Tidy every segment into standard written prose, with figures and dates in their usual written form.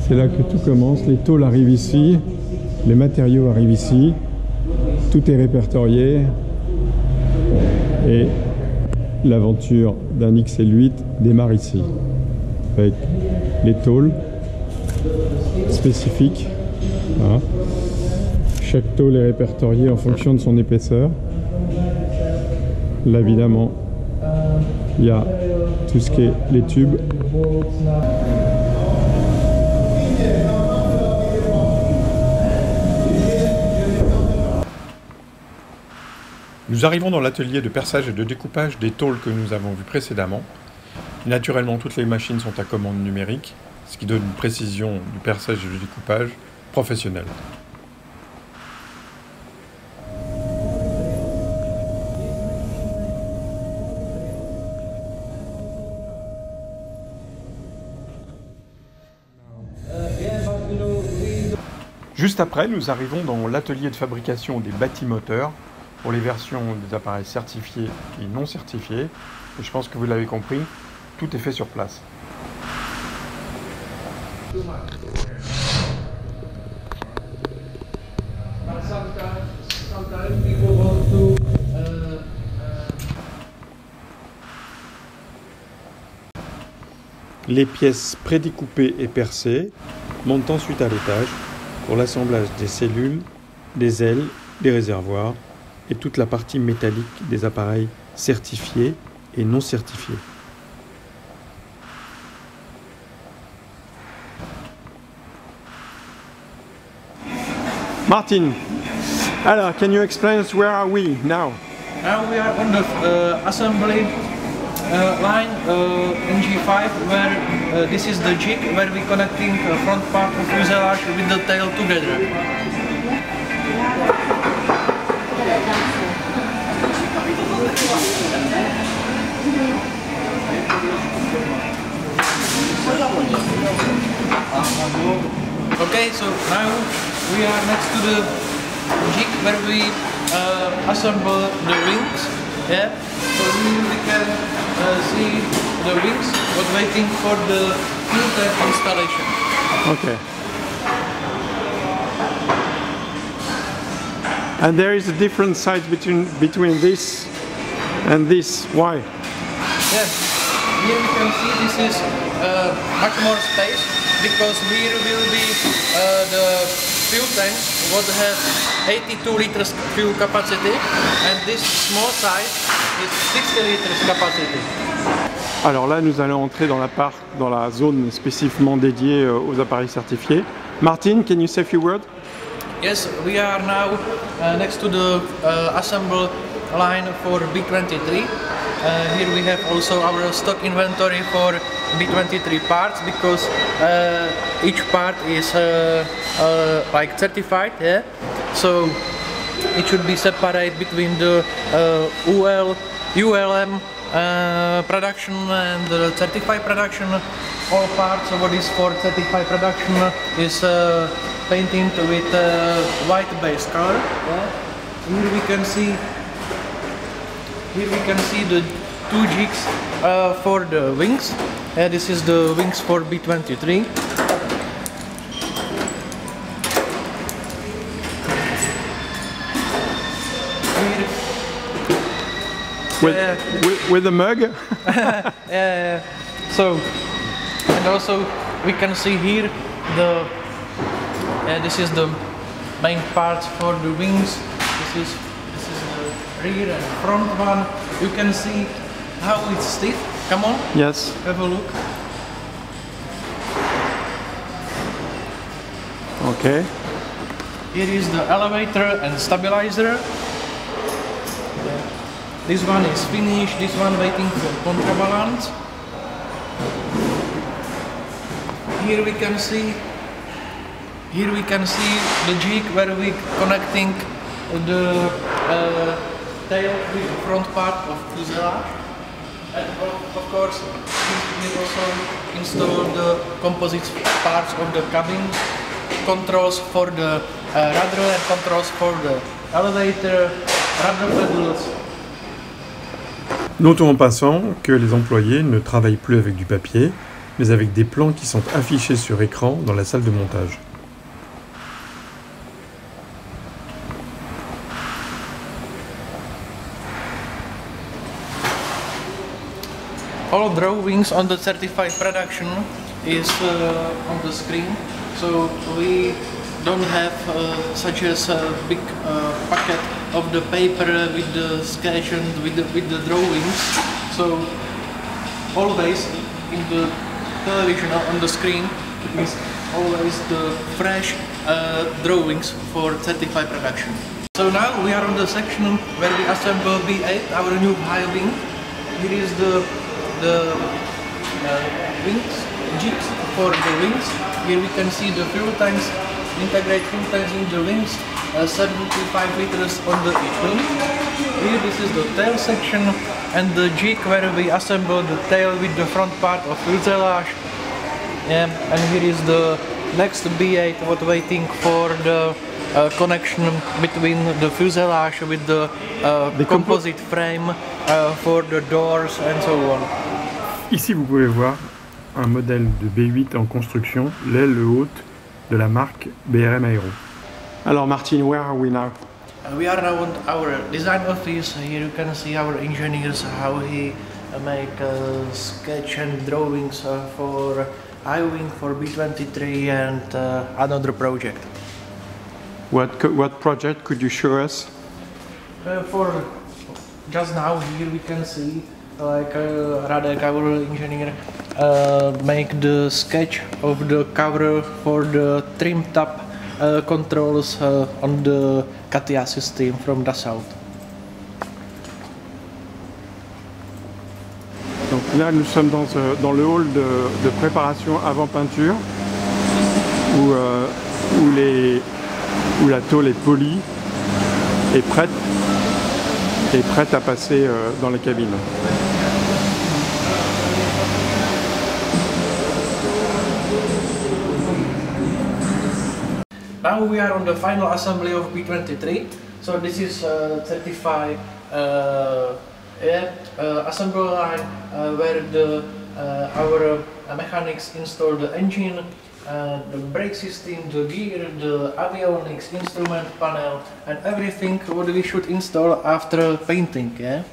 C'est là que tout commence. Les tôles arrivent ici, les matériaux arrivent ici, tout est répertorié et l'aventure d'un XL8 démarre ici avec les tôles spécifiques. Voilà. Chaque tôle est répertoriée en fonction de son épaisseur. Là évidemment il y a tout ce qui est les tubes. Nous arrivons dans l'atelier de perçage et de découpage des tôles que nous avons vues précédemment. Naturellement, toutes les machines sont à commande numérique, ce qui donne une précision du perçage et du découpage professionnel. Juste après, nous arrivons dans l'atelier de fabrication des bâtimoteurs pour les versions des appareils certifiés et non certifiés. Et je pense que vous l'avez compris, tout est fait sur place. Les pièces prédécoupées et percées montent ensuite à l'étage pour l'assemblage des cellules, des ailes, des réservoirs et toute la partie métallique des appareils certifiés et non certifiés. Martin, alors, can you explain us where are we now? Now we are on the assembly line in G5, where this is the jig where we connecting front part of fuselage with the tail together. Okay, so now we are next to the jig where we assemble the wings. Yeah, so here we can see the wings, but waiting for the filter installation. Okay. And there is a different size between this and this. Why? Yes, here we can see this is much more space, because here will be the fuel tank would have 82 liters fuel capacity, and this small size is 60 liters capacity. Alors là, nous allons entrer dans la zone spécifiquement dédiée aux appareils certifiés. Martin, can you say a few words? Yes, we are now next to the assemble line for B23. Here we have also our stock inventory for B23 parts, because each part is like certified, yeah? So it should be separate between the ULM production and the certified production. All parts of what is for certified production is painted with white base color. Yeah? Here we can see the two jigs for the wings. This is the wings for B23. With the mug? So, and also we can see here this is the main parts for the wings. This is the rear and front one. You can see how it's stiff. Come on. Yes. Have a look. Okay. Here is the elevator and stabilizer. This one is finished. This one waiting for counterbalance. Here we can see the jig where we connecting the tail with the front part of fuselage. And of course, we also install the composite parts of the cabin, controls for the rudder and controls for the elevator, rudder pedals. Notons en passant que les employés ne travaillent plus avec du papier, mais avec des plans qui sont affichés sur écran dans la salle de montage. All drawings on the certified production is on the screen, so we don't have such as a big packet of the paper with the sketch and with the drawings. So always in the television on the screen is always the fresh drawings for certified production. So now we are on the section where we assemble B8, our new high wing. Here is the wings, jigs for the wings. Here we can see the fuel tanks, integrate fuel tanks in the wings, 75 liters on the each wing. Here this is the tail section and the jig where we assemble the tail with the front part of fuselage. And here is the next B8 what waiting for the connection between the fuselage with the composite frame for the doors and so on. Ici vous pouvez voir un modèle de B8 en construction, l'aile haute de la marque BRM Aero. Alors Martin, where are we now? We are now on our design office. Here you can see our engineers how he make sketch and drawings for I-Wing, for B-23 and another project. What project could you show us? For just now here we can see like Radek, our engineer, make the sketch of the cover for the trim tab controls on the CATIA system from Dassault. Donc là nous sommes dans le hall de préparation avant peinture où la tôle est polie et prête à passer dans les cabines. Now we are on the final assembly of B-23. So this is certified assembly line where our mechanics install the engine, the brake system, the gear, the avionics, instrument panel, and everything what we should install after painting. Yeah.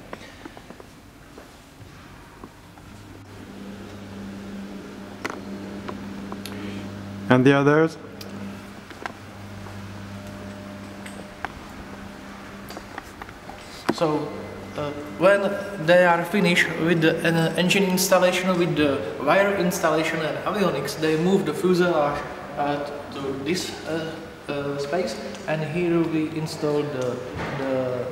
And the others? So when they are finished with the engine installation, with the wire installation and avionics, they move the fuselage to this space, and here we install the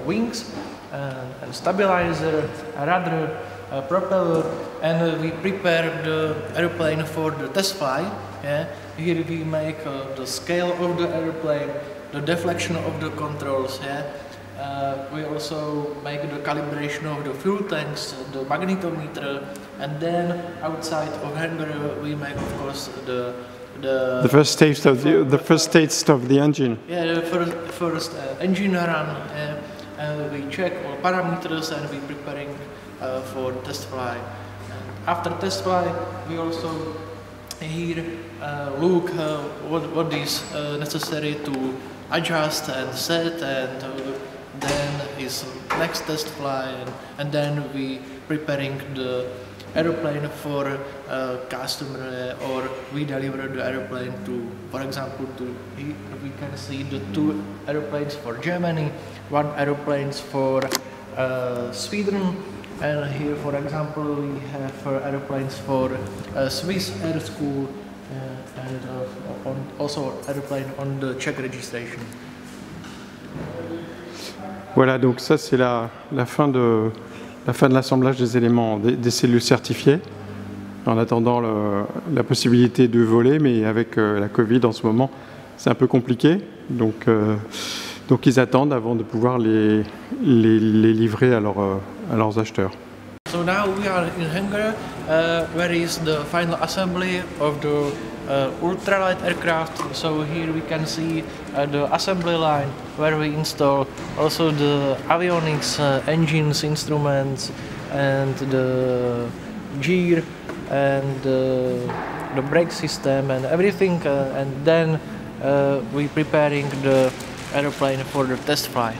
wings and stabilizer, a rudder, a propeller, and we prepare the airplane for the test flight. Yeah? Here we make the scale of the airplane, the deflection of the controls. Yeah? We also make the calibration of the fuel tanks, the magnetometer, and then outside of hangar we make, of course, the first taste of the engine. Yeah, the first engine run, and we check all parameters and we preparing for test flight. And after test flight, we also here look what is necessary to adjust and set, and then is next test flight, and then we preparing the airplane for customer, or we deliver the airplane to, for example, we can see the 2 airplanes for Germany, 1 airplanes for Sweden, and here, for example, we have airplanes for Swiss Air School, and also airplane on the Czech registration. Voilà, donc ça c'est la fin de l'assemblage des éléments des cellules certifiées, en attendant la possibilité de voler, mais avec la Covid en ce moment c'est un peu compliqué, donc ils attendent avant de pouvoir les livrer à leurs acheteurs. So now we are in hangar, where is the final assembly of the ultralight aircraft. So here we can see the assembly line where we install also the avionics, engines, instruments, and the gear, and the brake system and everything, and then we're preparing the airplane for the test fly.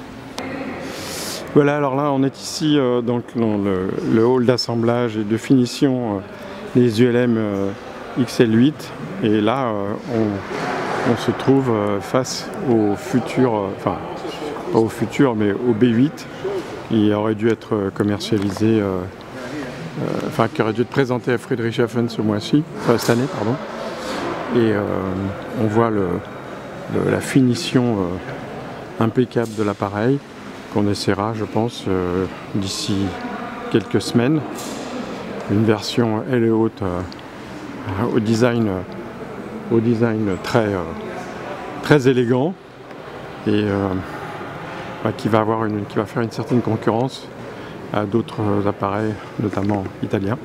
Voilà, alors là on est ici donc dans le hall d'assemblage et de finition des ULM XL8, et là on se trouve face au futur, enfin pas au futur mais au B8 qui aurait dû être commercialisé, enfin qui aurait dû être présenté à Friedrichshafen ce mois-ci, cette année pardon, et on voit la finition impeccable de l'appareil qu'on essaiera, je pense, d'ici quelques semaines. Une version aile et haute au design très élégant, et qui va faire une certaine concurrence à d'autres appareils, notamment italiens.